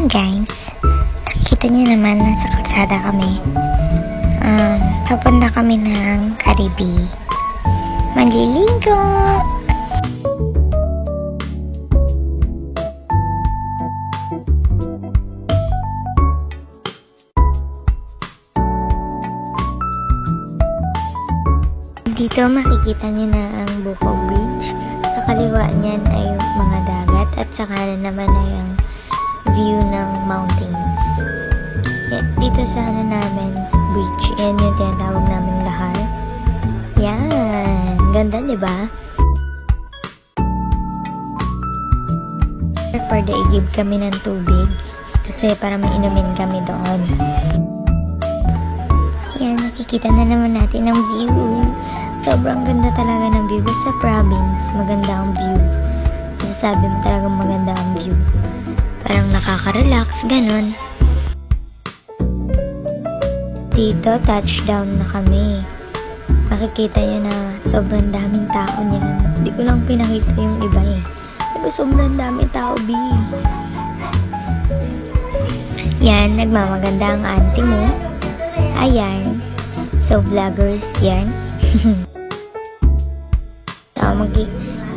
guys, nakikita niyo naman nasa kalsada kami. Papunta kami ng Caribe. Maliligo. Dito makikita niyo na ang Buko Bridge. Sa kaliwa niyan ay mga dagat at sa kanan naman ay ang view ng mountains. Dito sa namin bridge, yan yung tinatawag namin Lahar. Yan, ganda diba? For the igib kami ng tubig kasi para mainumin kami doon. So, yan, nakikita na naman natin ang view. Sobrang ganda talaga ng view. Sa province, maganda ang view. Masasabi mo talagang maganda ang view. Parang nakaka-relax, ganun. Dito, touchdown na kami. Makikita nyo na sobrang daming tao niyan. Hindi ko lang pinakita yung iba eh. Pero sobrang daming tao, B. Yan, nagmamaganda ang auntie mo. Ayan. So, vloggers yan.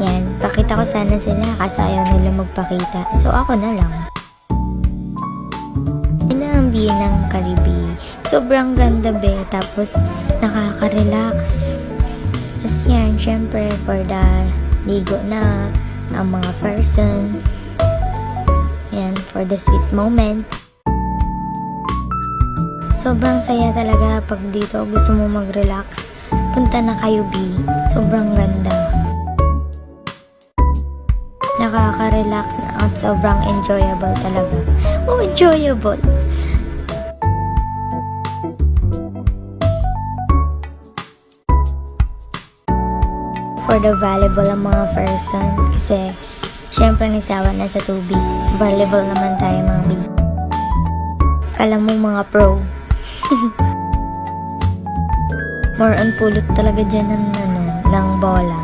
Yan, pakita ko sana sila kasi ayaw nila magpakita. So, ako na lang. Yan ang view ng Caribe. Sobrang ganda be. Tapos, nakaka-relax. Tapos yan, syempre, for the ligo na ang mga person. Yan, for the sweet moment. Sobrang saya talaga pag dito gusto mo mag-relax. Punta na kayo, B. Sobrang ganda. Nakaka-relax na at sobrang enjoyable talaga. Oh, enjoyable! For the volleyball ang mga person kasi syempre nisawa na sa tubig. Volleyball naman tayo mga B. Kala mo mga pro. More on pulot talaga dyan ng bola.